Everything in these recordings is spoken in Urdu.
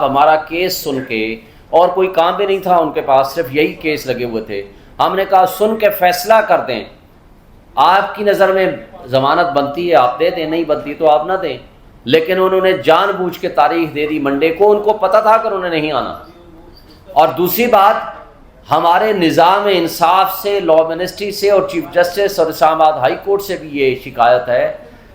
ہمارا کیس سن کے، اور کوئی کام بھی نہیں تھا ان کے پاس، صرف یہی کیس لگے ہوئے تھے، ہم نے کہا سن کے فیصلہ کر دیں، آپ کی نظر میں ضمانت بنتی ہے آپ دے دیں، نہیں بنتی تو آپ نہ دیں۔ لیکن انہوں نے جان بوجھ کے تاریخ دے دی منڈے کو، ان کو پتہ تھا کہ انہوں نے نہیں آنا۔ اور دوسری بات، ہمارے نظام انصاف سے، لا منسٹری سے اور چیف جسٹس اور اسلام آباد ہائی کورٹ سے بھی یہ شکایت ہے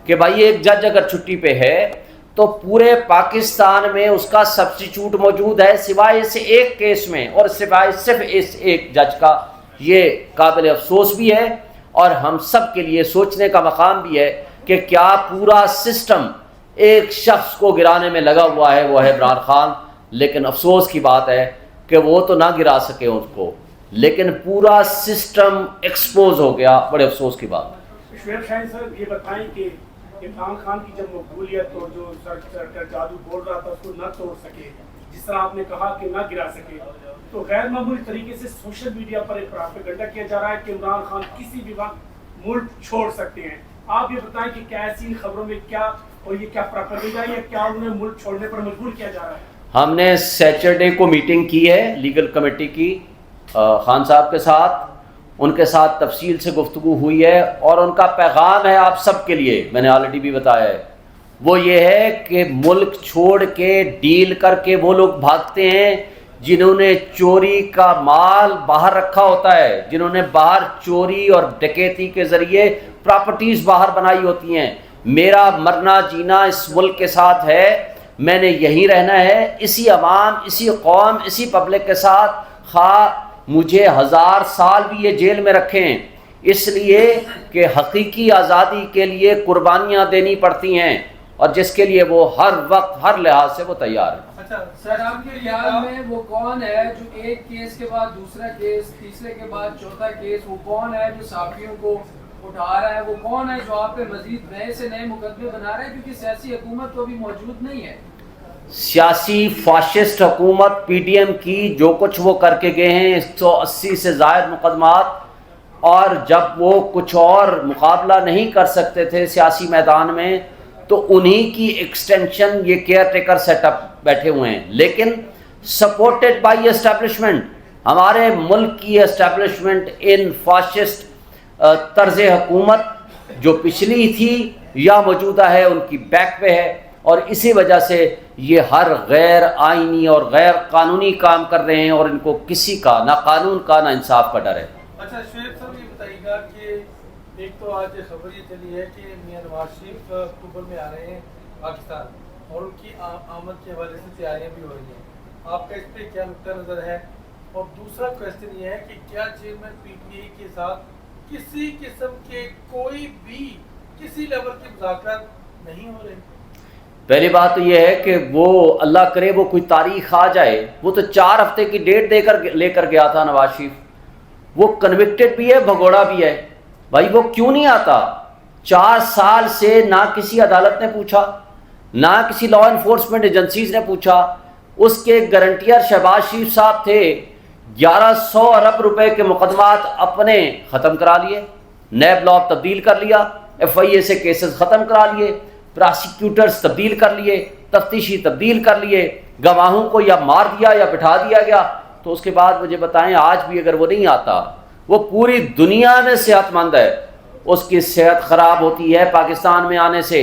کہ بھائی ایک جج اگر چھٹی پہ ہے تو پورے پاکستان میں اس کا سبسٹیچیوٹ موجود ہے سوائے اس ایک کیس میں، اور سوائے صرف اس ایک جج کا۔ یہ قابل افسوس بھی ہے اور ہم سب کے لیے سوچنے کا مقام بھی ہے کہ کیا پورا سسٹم ایک شخص کو گرانے میں لگا ہوا ہے، وہ ہے عمران خان۔ لیکن افسوس کی بات ہے کہ وہ تو نہ گرا سکے اس کو، لیکن پورا سسٹم ایکسپوز ہو گیا، بڑے افسوس کی بات۔ شعیب شاہین صاحب یہ بتائیں کہ عمران خان کی جب مقبولیت اور جو سر کا جادو بول رہا تھا اس کو نہ توڑ سکے، جس طرح آپ نے کہا کہ نہ گرا سکے، تو غیر معمولی طریقے سے سوشل میڈیا پر ایک پروپیگنڈا کیا جا رہا ہے کہ عمران خان کسی بھی وقت ملک چھوڑ سکتے ہیں۔ آپ یہ بتائیں کہ کیا ایسی خبروں میں کیا، اور یہ کیا پروپیگنڈا ہے یا کیا انہیں ملک چھوڑنے پر مجبور کیا جا رہا ہے؟ ہم نے سیٹرڈے کو میٹنگ کی ہے لیگل کمیٹی کی خان صاحب کے ساتھ، ان کے ساتھ تفصیل سے گفتگو ہوئی ہے، اور ان کا پیغام ہے آپ سب کے لیے، میں نے آلریڈی بھی بتایا ہے، وہ یہ ہے کہ ملک چھوڑ کے ڈیل کر کے وہ لوگ بھاگتے ہیں جنہوں نے چوری کا مال باہر رکھا ہوتا ہے، جنہوں نے باہر چوری اور ڈکیتی کے ذریعے پراپرٹیز باہر بنائی ہوتی ہیں۔ میرا مرنا جینا اس ملک کے ساتھ ہے، میں نے یہیں رہنا ہے، اسی عوام، اسی قوم، اسی پبلک کے ساتھ، خواہ مجھے 1000 سال بھی یہ جیل میں رکھیں، اس لیے کہ حقیقی آزادی کے لیے قربانیاں دینی پڑتی ہیں، اور جس کے لیے وہ ہر وقت ہر لحاظ سے وہ تیار ہے۔ اچھا سر، آپ کے خیال میں وہ کون ہے جو ایک کیس کے بعد دوسرا کیس، تیسرے کے بعد چوتھا کیس، وہ کون ہے جو صحافیوں کو اٹھا رہا ہے؟ وہ کون ہے جو آپ پہ مزید نئے سے نئے مقدمے بنا رہا ہے؟ کیونکہ سیاسی حکومت تو ابھی موجود نہیں ہے۔ سیاسی فاشسٹ حکومت پی ڈی ایم کی جو کچھ وہ کر کے گئے ہیں، 180 سے زائد مقدمات، اور جب وہ کچھ اور مقابلہ نہیں کر سکتے تھے سیاسی میدان میں تو انہی کی ایکسٹینشن یہ کیئر ٹیکر سیٹ اپ بیٹھے ہوئے ہیں، لیکن سپورٹڈ بائی اسٹیبلشمنٹ، ہمارے ملک کی اسٹیبلشمنٹ ان فاشسٹ طرز حکومت جو پچھلی تھی یا موجودہ ہے ان کی بیک پہ ہے، اور اسی وجہ سے یہ ہر غیر آئینی اور غیر قانونی کام کر رہے ہیں، اور ان کو کسی کا نہ قانون کا نہ انصاف کا ڈر ہے۔ اچھا شعیب صاحب یہ بتائیے گا کہ ایک تو آج خبر یہ چلی ہے کہ میاں نواز شریف اکتوبر میں آ رہے ہیں پاکستان، اور ان کی آمد کے حوالے سے تیاریاں بھی ہو رہی ہیں، آپ کا اس پہ کیا نقطہ نظر ہے؟ اور دوسرا کویسچن یہ ہے کہ کیا چیئرمین پی ٹی آئی کے ساتھ کسی قسم کے کوئی بھی کسی لیول کے مذاکرات نہیں ہو رہے؟ پہلی بات تو یہ ہے کہ وہ اللہ کرے وہ کوئی تاریخ آ جائے، وہ تو 4 ہفتے کی ڈیٹ لے کر گیا تھا نواز شریف، وہ کنوکٹڈ بھی ہے، بھگوڑا بھی ہے، بھائی وہ کیوں نہیں آتا؟ 4 سال سے نہ کسی عدالت نے پوچھا، نہ کسی لا انفورسمنٹ ایجنسیز نے پوچھا، اس کے گارنٹیئر شہباز شریف صاحب تھے، 1100 ارب روپے کے مقدمات اپنے ختم کرا لیے، نیب لا تبدیل کر لیا، ایف آئی اے سے کیسز ختم کرا لیے، پراسیکیوٹرز تبدیل کر لیے، تفتیشی تبدیل کر لیے، گواہوں کو یا مار دیا یا بٹھا دیا گیا۔ تو اس کے بعد مجھے بتائیں آج بھی اگر وہ نہیں آتا، وہ پوری دنیا میں صحت مند ہے، اس کی صحت خراب ہوتی ہے پاکستان میں آنے سے۔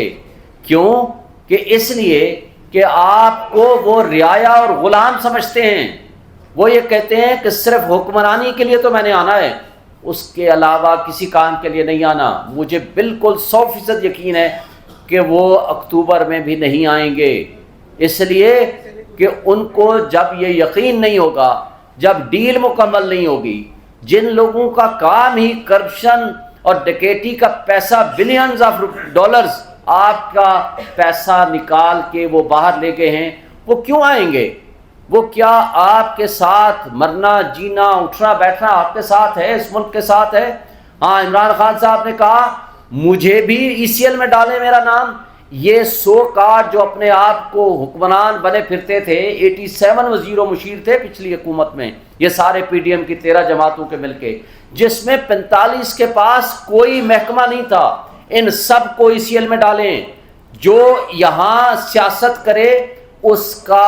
کیوں؟ کہ اس لیے کہ آپ کو وہ رعایا اور غلام سمجھتے ہیں، وہ یہ کہتے ہیں کہ صرف حکمرانی کے لیے تو میں نے آنا ہے، اس کے علاوہ کسی کام کے لیے نہیں آنا۔ مجھے بالکل 100% یقین ہے کہ وہ اکتوبر میں بھی نہیں آئیں گے، اس لیے کہ ان کو جب یہ یقین نہیں ہوگا، جب ڈیل مکمل نہیں ہوگی، جن لوگوں کا کام ہی کرپشن اور ڈکیٹی کا پیسہ بلینز آف ڈالرز آپ کا پیسہ نکال کے وہ باہر لے گئے ہیں، وہ کیوں آئیں گے؟ وہ کیا آپ کے ساتھ مرنا جینا اٹھنا بیٹھنا آپ کے ساتھ ہے، اس ملک کے ساتھ ہے؟ ہاں، عمران خان صاحب نے کہا مجھے بھی ای سی ایل میں ڈالیں میرا نام۔ یہ 100 کارڈ جو اپنے آپ کو حکمران بنے پھرتے تھے، 87 وزیر و مشیر تھے پچھلی حکومت میں، یہ سارے پی ڈی ایم کی 13 جماعتوں کے مل کے، جس میں 45 کے پاس کوئی محکمہ نہیں تھا، ان سب کو ای سی ایل میں ڈالیں۔ جو یہاں سیاست کرے اس کا